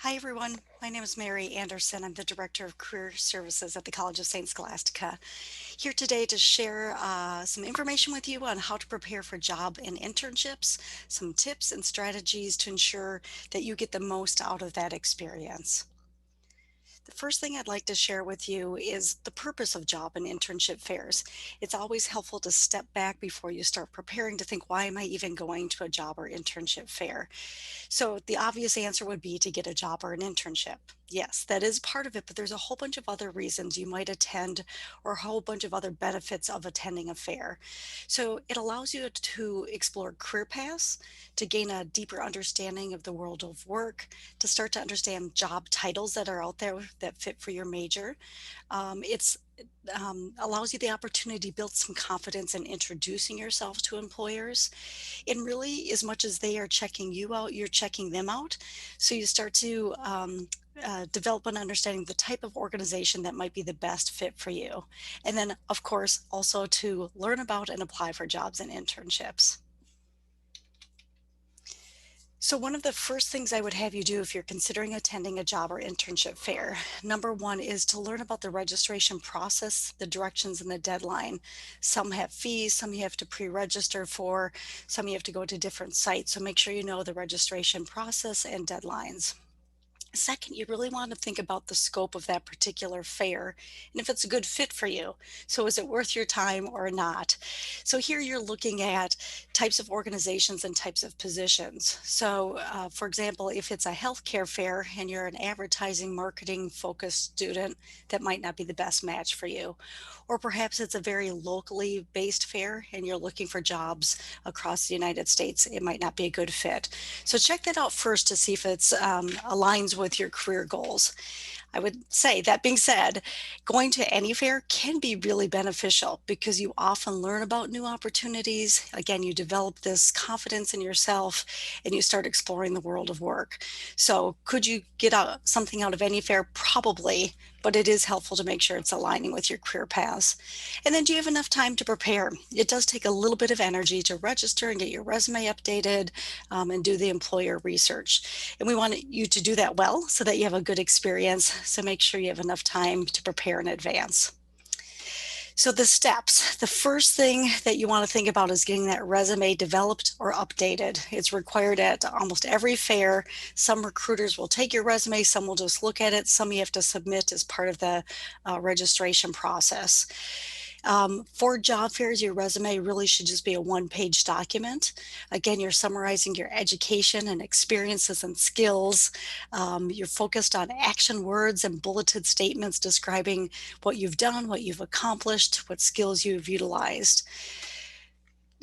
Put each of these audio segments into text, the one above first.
Hi everyone, my name is Mary Anderson. I'm the Director of Career Services at the College of St. Scholastica. Here today to share some information with you on how to prepare for job and internships, some tips and strategies to ensure that you get the most out of that experience. The first thing I'd like to share with you is the purpose of job and internship fairs. It's always helpful to step back before you start preparing to think, why am I even going to a job or internship fair? So the obvious answer would be to get a job or an internship. Yes, that is part of it, but there's a whole bunch of other reasons you might attend or a whole bunch of other benefits of attending a fair. So it allows you to explore career paths, to gain a deeper understanding of the world of work, to start to understand job titles that are out there that fit for your major. It's allows you the opportunity to build some confidence in introducing yourself to employers. And really, as much as they are checking you out, you're checking them out. So you start to develop an understanding of the type of organization that might be the best fit for you. And then, of course, also to learn about and apply for jobs and internships. So one of the first things I would have you do if you're considering attending a job or internship fair, number one is to learn about the registration process, the directions and the deadline. Some have fees, some you have to pre-register for, some you have to go to different sites. So make sure you know the registration process and deadlines. Second, you really want to think about the scope of that particular fair and if it's a good fit for you. So is it worth your time or not? So here you're looking at types of organizations and types of positions. So for example, if it's a healthcare fair and you're an advertising marketing focused student, that might not be the best match for you. Or perhaps it's a very locally based fair and you're looking for jobs across the United States. It might not be a good fit. So check that out first to see if it's aligns with your career goals. I would say, that being said, going to any fair can be really beneficial because you often learn about new opportunities. Again, you develop this confidence in yourself and you start exploring the world of work. So could you get something out of any fair? Probably, but it is helpful to make sure it's aligning with your career paths. And then do you have enough time to prepare? It does take a little bit of energy to register and get your resume updated and do the employer research. And we want you to do that well so that you have a good experience. So make sure you have enough time to prepare in advance. So the steps, the first thing that you want to think about is getting that resume developed or updated. It's required at almost every fair. Some recruiters will take your resume, some will just look at it, some you have to submit as part of the registration process. For job fairs, your resume really should just be a one-page document. Again, you're summarizing your education and experiences and skills. You're focused on action words and bulleted statements describing what you've done, what you've accomplished, what skills you've utilized.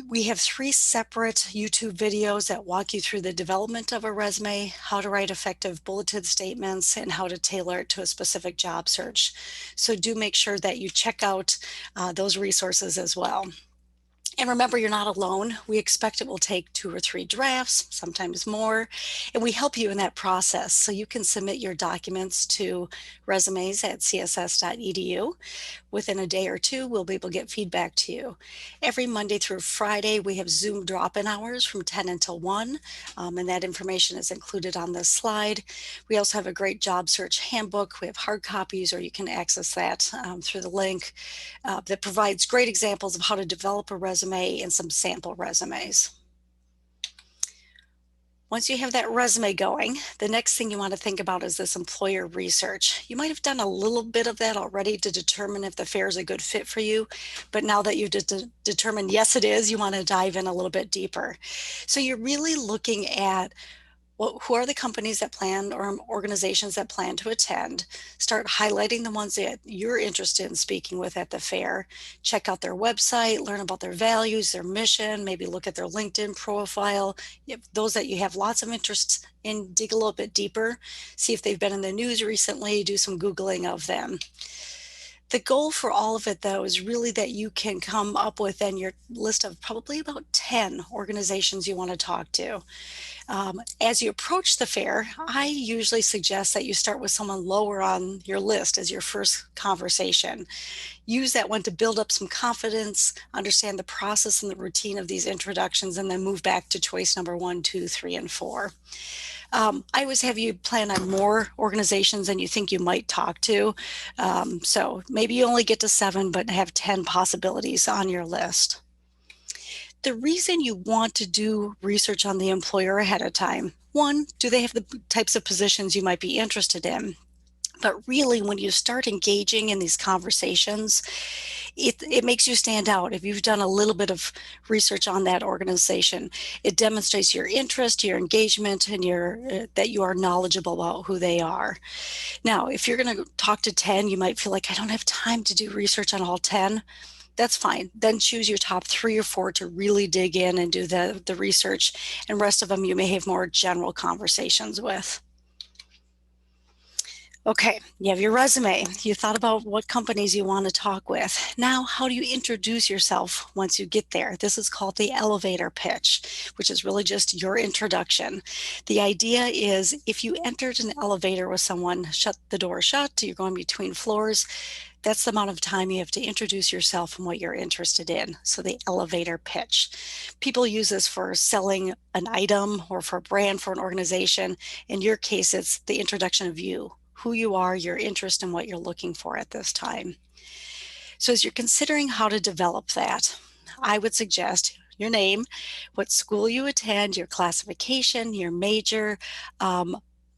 We have 3 separate YouTube videos that walk you through the development of a resume, how to write effective bulleted statements, and how to tailor it to a specific job search. So do make sure that you check out those resources as well. And remember, you're not alone. We expect it will take 2 or 3 drafts, sometimes more, and we help you in that process. So you can submit your documents to resumes@css.edu. Within a day or two, we'll be able to get feedback to you. Every Monday through Friday, we have Zoom drop-in hours from 10 until 1, and that information is included on this slide. We also have a great job search handbook. We have hard copies, or you can access that through the link that provides great examples of how to develop a resume and some sample resumes. Once you have that resume going, the next thing you want to think about is this employer research. You might have done a little bit of that already to determine if the fair is a good fit for you, but now that you've determined, yes, it is, you want to dive in a little bit deeper. So you're really looking at who are the companies that plan or organizations that plan to attend. Start highlighting the ones that you're interested in speaking with at the fair. Check out their website, learn about their values, their mission, maybe look at their LinkedIn profile. Those that you have lots of interest in, dig a little bit deeper, see if they've been in the news recently, do some Googling of them. The goal for all of it, though, is really that you can come up with then your list of probably about 10 organizations you want to talk to. As you approach the fair, I usually suggest that you start with someone lower on your list as your first conversation. Use that one to build up some confidence, understand the process and the routine of these introductions, and then move back to choice number one, two, three, and four. I always have you plan on more organizations than you think you might talk to. So maybe you only get to seven, but have 10 possibilities on your list. The reason you want to do research on the employer ahead of time, one, do they have the types of positions you might be interested in? But really, when you start engaging in these conversations, it makes you stand out. If you've done a little bit of research on that organization, it demonstrates your interest, your engagement, and that you are knowledgeable about who they are. Now, if you're going to talk to 10, you might feel like, I don't have time to do research on all 10. That's fine. Then choose your top three or four to really dig in and do the research, and rest of them you may have more general conversations with. Okay, you have your resume. You thought about what companies you want to talk with. Now, how do you introduce yourself once you get there? This is called the elevator pitch, which is really just your introduction. The idea is if you entered an elevator with someone, shut the door shut, you're going between floors, that's the amount of time you have to introduce yourself and what you're interested in. So the elevator pitch. People use this for selling an item or for a brand, for an organization. In your case, it's the introduction of you, who you are, your interest, and what you're looking for at this time. So as you're considering how to develop that, I would suggest your name, what school you attend, your classification, your major,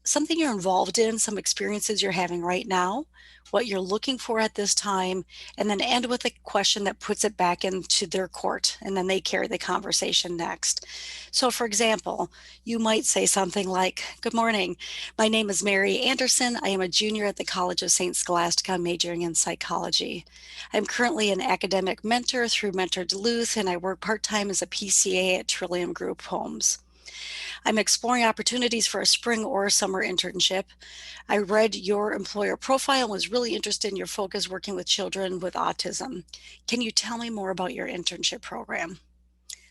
something you're involved in, some experiences you're having right now, what you're looking for at this time, and then end with a question that puts it back into their court, and then they carry the conversation next. So for example, you might say something like, "Good morning. My name is Mary Anderson. I am a junior at the College of St. Scholastica, majoring in psychology. I'm currently an academic mentor through Mentor Duluth, and I work part-time as a PCA at Trillium Group Homes. I'm exploring opportunities for a spring or summer internship. I read your employer profile and was really interested in your focus working with children with autism. Can you tell me more about your internship program?"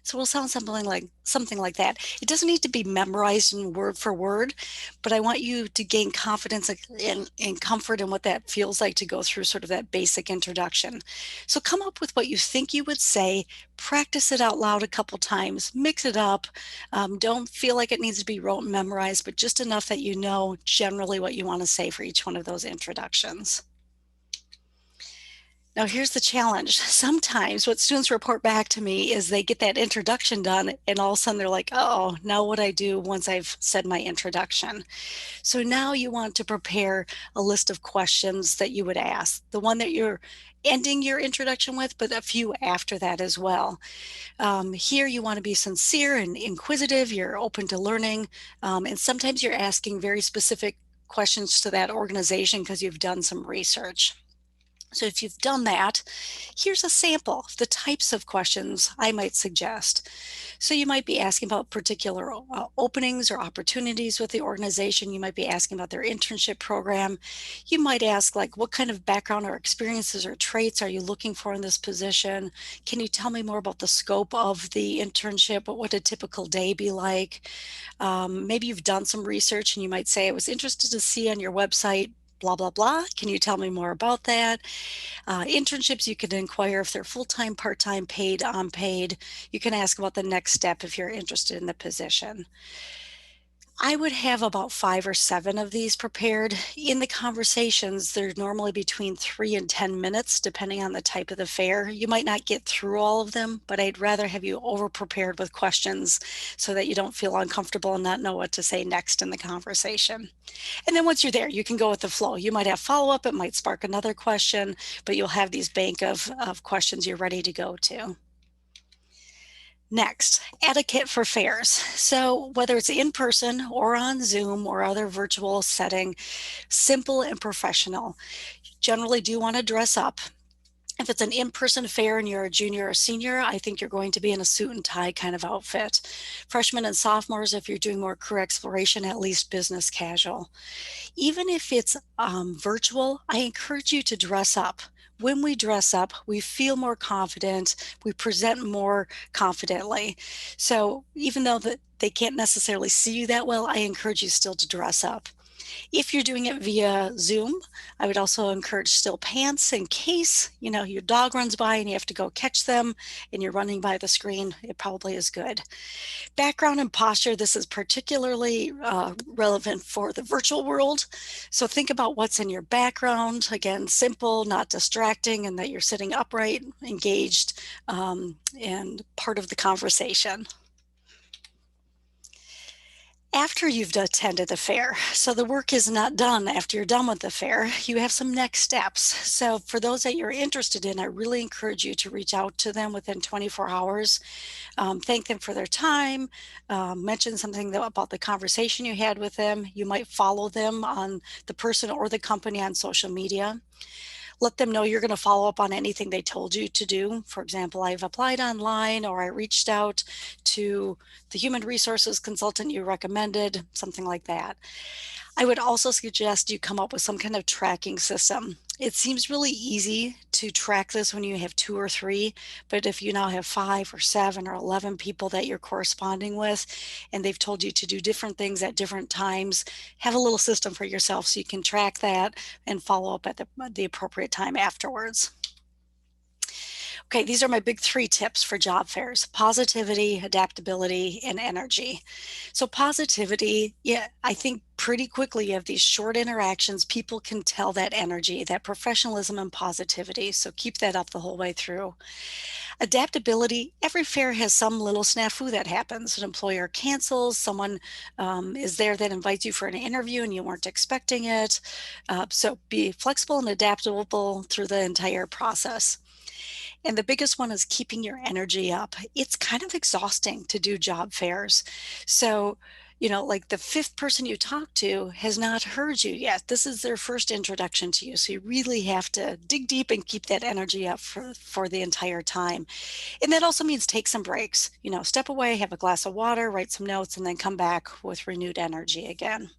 So it'll sound something like that. It doesn't need to be memorized in word for word, but I want you to gain confidence and comfort in what that feels like to go through sort of that basic introduction. So come up with what you think you would say, practice it out loud a couple times, mix it up. Don't feel like it needs to be rote and memorized, but just enough that you know generally what you want to say for each one of those introductions. Now, here's the challenge. Sometimes what students report back to me is they get that introduction done, and all of a sudden they're like, oh, now what I do once I've said my introduction. So now you want to prepare a list of questions that you would ask, the one that you're ending your introduction with, but a few after that as well. Here you want to be sincere and inquisitive, you're open to learning, and sometimes you're asking very specific questions to that organization because you've done some research. So if you've done that, here's a sample of the types of questions I might suggest. So you might be asking about particular openings or opportunities with the organization. You might be asking about their internship program. You might ask, like, what kind of background or experiences or traits are you looking for in this position? Can you tell me more about the scope of the internship? What would a typical day be like? Maybe you've done some research and you might say, I was interested to see on your website blah, blah, blah. Can you tell me more about that? Internships, you can inquire if they're full-time, part-time, paid, unpaid. You can ask about the next step if you're interested in the position. I would have about 5 or 7 of these prepared. In the conversations, they're normally between 3 and 10 minutes, depending on the type of the fair. You might not get through all of them, but I'd rather have you over-prepared with questions so that you don't feel uncomfortable and not know what to say next in the conversation. And then once you're there, you can go with the flow. You might have follow-up, it might spark another question, but you'll have these bank of questions you're ready to go to. Next, etiquette for fairs. So whether it's in person or on Zoom or other virtual setting, simple and professional. You generally do want to dress up. If it's an in-person fair and you're a junior or senior, I think you're going to be in a suit and tie kind of outfit. Freshmen and sophomores, if you're doing more career exploration, at least business casual. Even if it's virtual, I encourage you to dress up. When we dress up, we feel more confident, we present more confidently. So even though they can't necessarily see you that well, I encourage you still to dress up. If you're doing it via Zoom, I would also encourage still pants in case, your dog runs by and you have to go catch them and you're running by the screen. It probably is good. Background and posture, this is particularly relevant for the virtual world. So think about what's in your background. Again, simple, not distracting, and that you're sitting upright, engaged, and part of the conversation. After you've attended the fair, so the work is not done after you're done with the fair, you have some next steps. So for those that you're interested in, I really encourage you to reach out to them within 24 hours. Thank them for their time, mention something about the conversation you had with them. You might follow them on the person or the company on social media. Let them know you're going to follow up on anything they told you to do. For example, I've applied online, or I reached out to the human resources consultant you recommended, something like that. I would also suggest you come up with some kind of tracking system. It seems really easy to track this when you have 2 or 3, but if you now have 5 or 7 or 11 people that you're corresponding with, and they've told you to do different things at different times, have a little system for yourself so you can track that and follow up at the appropriate time afterwards. Okay, these are my big 3 tips for job fairs: positivity, adaptability, and energy. So positivity, yeah, I think pretty quickly you have these short interactions. People can tell that energy, that professionalism and positivity. So keep that up the whole way through. Adaptability, every fair has some little snafu that happens. An employer cancels, someone is there that invites you for an interview and you weren't expecting it. So be flexible and adaptable through the entire process. And the biggest one is keeping your energy up. It's kind of exhausting to do job fairs. So, like the fifth person you talk to has not heard you yet. This is their first introduction to you. So you really have to dig deep and keep that energy up for the entire time. And that also means take some breaks. Step away, have a glass of water, write some notes, and then come back with renewed energy again.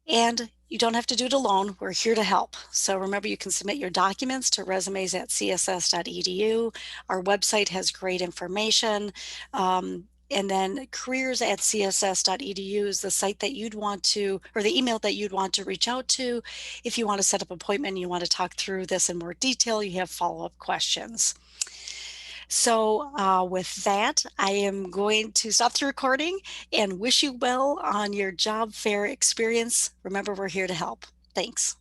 And you don't have to do it alone. We're here to help. So remember, you can submit your documents to resumes@css.edu. Our website has great information. And then careers@css.edu is the site that you'd want to, or the email that you'd want to reach out to. If you want to set up an appointment and you want to talk through this in more detail, you have follow-up questions. So, with that, I am going to stop the recording and wish you well on your job fair experience. Remember, we're here to help. Thanks.